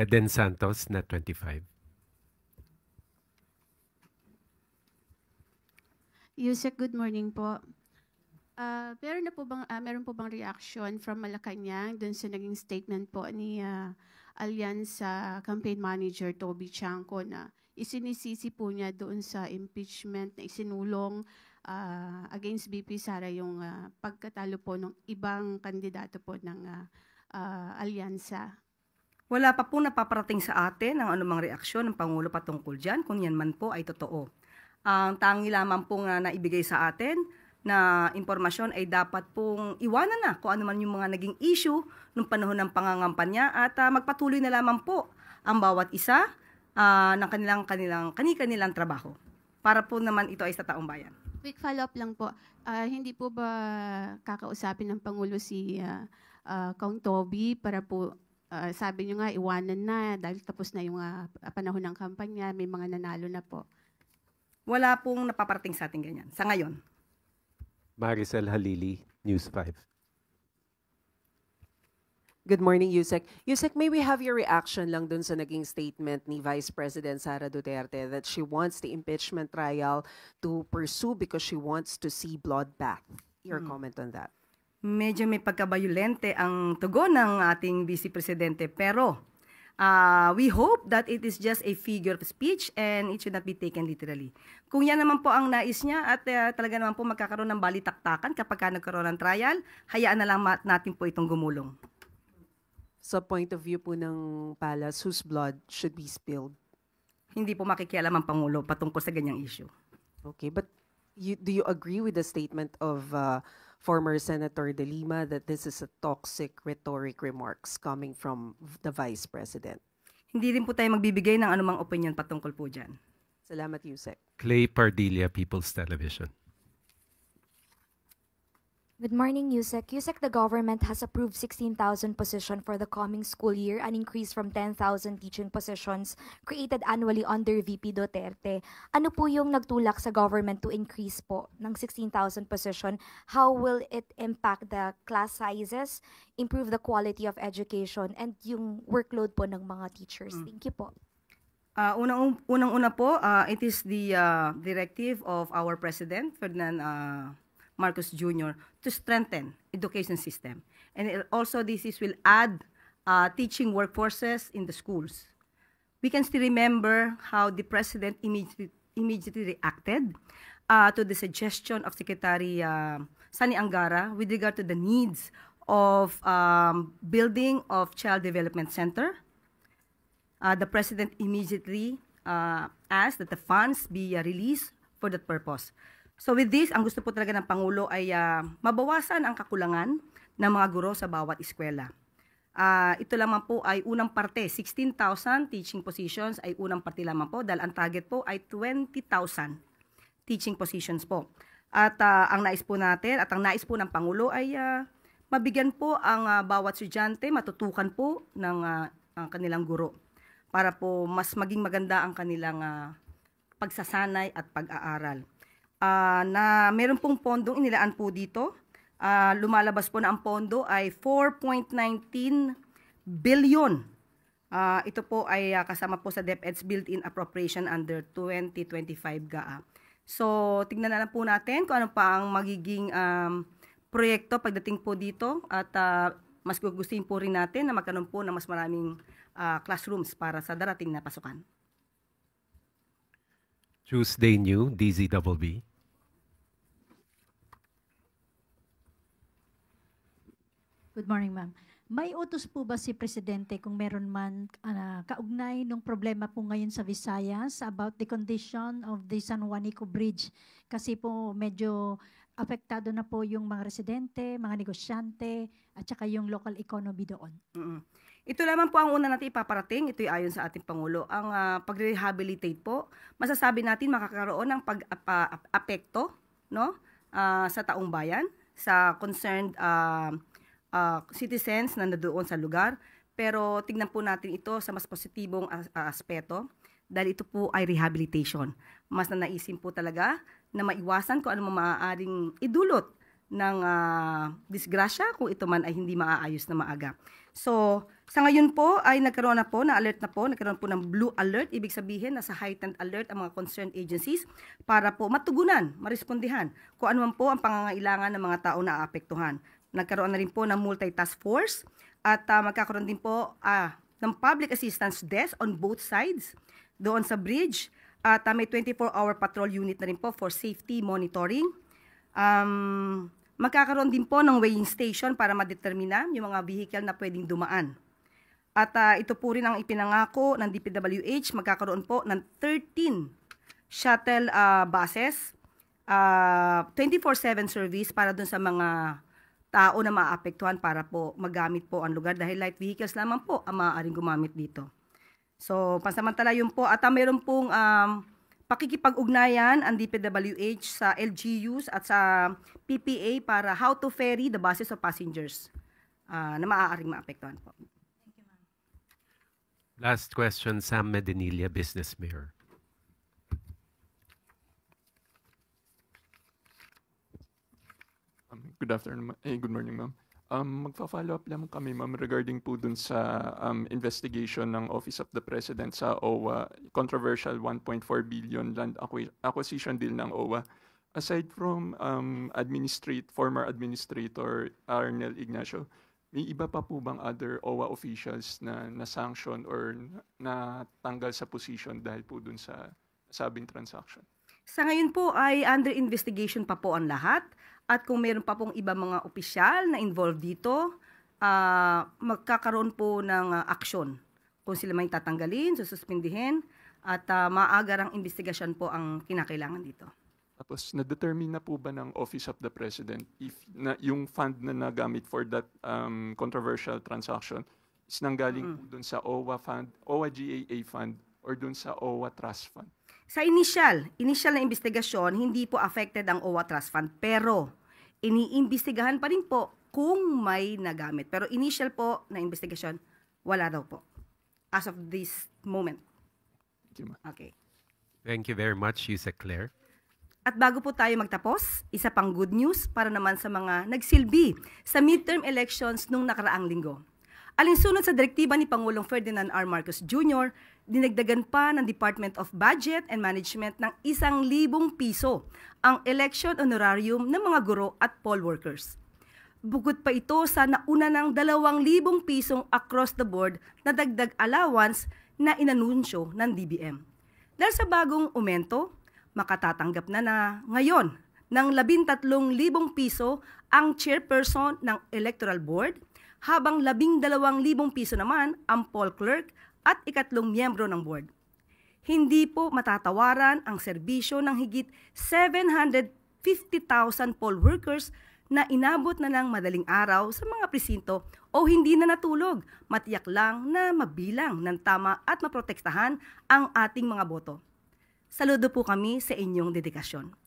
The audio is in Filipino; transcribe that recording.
Eden Santos, Net 25. Yusek, good morning po. Meron po bang reaction from Malacanang dun sa naging statement po ni Alyansa Campaign Manager Toby Chanco na isinisisi po niya doon sa impeachment na isinulong against BP Sara yung pagkatalo po ng ibang kandidato po ng Alyansa? Wala pa po napaparating sa atin ang anumang reaksyon ng Pangulo patungkol dyan, kung yan man po ay totoo. Ang tangi lamang pong naibigay sa atin na impormasyon ay dapat pong iwanan na kung ano man yung mga naging issue nung panahon ng pangangampanya at magpatuloy na lamang po ang bawat isa ng kanilang trabaho para po naman ito ay sa taong bayan. Quick follow-up lang po. Hindi po ba kakausapin ng Pangulo si Kong Toby para po sabi niyo nga iwanan na dahil tapos na yung panahon ng kampanya, may mga nanalo na po? Wala pong napaparating sa atin ganyan sa ngayon. Maricel Halili, News 5. Good morning, Yusek. Yusek, may we have your reaction lang dun sa naging statement ni Vice President Sara Duterte that she wants the impeachment trial to pursue because she wants to see blood back. Your comment on that? Medyo may pagkabayulente ang tugon ng ating Vice Presidente, pero we hope that it is just a figure of speech and it should not be taken literally. Kung yan naman po ang nais niya at talaga naman po magkakaroon ng balitaktakan kapag nagkaroon ng trial, hayaan na lang natin po itong gumulong. Sa point of view po ng Palace, whose blood should be spilled? Hindi po makikialam ang Pangulo patungkol sa ganyang issue. Okay, but do you agree with the statement of former Senator De Lima that this is a toxic rhetoric remarks coming from the Vice President? Hindi rin po tayo magbibigay ng anumang opinion patungkol po dyan. Salamat, Yusek. Clay Pardilla, People's Television. Good morning, Yusek. Yusek, the government has approved 16,000 positions for the coming school year, an increase from 10,000 teaching positions created annually under VP Duterte. Ano po yung nagtulak sa government to increase po ng 16,000 position? How will it impact the class sizes, improve the quality of education, and yung workload po ng mga teachers? Thank you po. Unang-una po, it is the directive of our President, Ferdinand Marcos Jr., to strengthen education system. And also will add teaching workforces in the schools. We can still remember how the President immediately reacted to the suggestion of Secretary Sani Angara with regard to the needs of building of Child Development Center. The President immediately asked that the funds be released for that purpose. So with this, ang gusto po talaga ng Pangulo ay mabawasan ang kakulangan ng mga guro sa bawat eskwela. Ito lamang po ay unang parte, 16,000 teaching positions ay unang parte lamang po dahil ang target po ay 20,000 teaching positions po. At ang nais po natin at ang nais po ng Pangulo ay mabigyan po ang bawat estudyante, matutukan po ng ang kanilang guro para po mas maging maganda ang kanilang pagsasanay at pag-aaral. Na meron pong pondong inilaan po dito. Lumalabas po na ang pondo ay 4.19 billion. Ito po ay kasama po sa DepEd's built-in appropriation under 2025 GAA. So, tignan na lang po natin kung ano pa ang magiging proyekto pagdating po dito at mas gugustuhin po rin natin na magkaroon po ng mas maraming classrooms para sa darating na pasukan. Tuesday New, DZBB. Good morning, ma'am. May utos po ba si Presidente kung meron man kaugnay ng problema po ngayon sa Visayas about the condition of the San Juanico Bridge? Kasi po medyo apektado na po yung mga residente, mga negosyante, at saka yung local economy doon. Ito lamang po ang una natin ipaparating. Ito'y ayon sa ating Pangulo. Ang pag-rehabilitate po, masasabi natin makakaroon ng pag-apekto no? Sa taong bayan, sa concerned citizens na nandoon sa lugar. Pero tingnan po natin ito sa mas positibong aspeto dahil ito po ay rehabilitation. Mas nanaisin po talaga na maiwasan kung ano maaaring idulot ng disgrasya kung ito man ay hindi maaayos na maaga. So, sa ngayon po ay nagkaroon na po, nagkaroon po ng blue alert, ibig sabihin nasa heightened alert ang mga concerned agencies para po matugunan, marespondihan kung ano man po ang pangangailangan ng mga tao na aapektuhan. Nagkaroon na rin po ng multi-task force at magkakaroon din po ng public assistance desk on both sides doon sa bridge at may 24-hour patrol unit na rin po for safety monitoring. Magkakaroon din po ng weighing station para madetermina yung mga vehicle na pwedeng dumaan. At ito po rin ang ipinangako ng DPWH, magkakaroon po ng 13 shuttle buses, 24/7 service para dun sa mga tao na maapektuhan para po magamit po ang lugar dahil light vehicles lamang po ang maaaring gumamit dito. So, pansamantala yun po. At mayroon pong pakikipag-ugnayan ang DPWH sa LGUs at sa PPA para how to ferry the buses of passengers na maaaring maapektuhan po. Last question, Sam Medinilla, Business Mayor. Good afternoon, good morning, ma'am. Magfa-follow up lang kami, ma'am, regarding po dun sa investigation ng Office of the President sa OWA, controversial 1.4 billion land acquisition deal ng OWA. Aside from former administrator Arnel Ignacio, may iba pa po bang other OWA officials na na-sanction or natanggal sa position dahil po dun sa sabing transaction? Sa ngayon po ay under investigation pa po ang lahat. At kung meron pa pong iba mga opisyal na involved dito, magkakaroon po ng aksyon. Kung sila may tatanggalin, sususpindihin, at maagarang investigasyon po ang kinakailangan dito. Tapos, na-determine na po ba ng Office of the President if yung fund na nagamit for that controversial transaction is nanggaling po dun sa OWA fund, OWA GAA fund, or dun sa OWA Trust Fund? Sa initial na investigasyon, hindi po affected ang OWA Trust Fund, pero iniimbestigahan pa rin po kung may nagamit. Pero initial po na investigasyon, wala daw po. As of this moment. Thank you, ma'am. Okay. Thank you very much, Yusek Claire. At bago po tayo magtapos, isa pang good news para naman sa mga nagsilbi sa midterm elections nung nakaraang linggo. Alinsunod sa direktiba ni Pangulong Ferdinand R. Marcos Jr., dinagdagan pa ng Department of Budget and Management ng 1,000 piso ang election honorarium ng mga guro at poll workers. Bukod pa ito sa nauna ng 2,000 pisong across the board na dagdag allowance na inanunsyo ng DBM. Dahil sa bagong aumento, makatatanggap na ngayon ng 13,000 piso ang chairperson ng Electoral Board, habang 12,000 piso naman ang poll clerk at ikatlong miyembro ng board. Hindi po matatawaran ang serbisyo ng higit 750,000 poll workers na inabot na ng madaling araw sa mga presinto o hindi na natulog, matiyak lang na mabilang ng tama at maprotektahan ang ating mga boto. Saludo po kami sa inyong dedikasyon.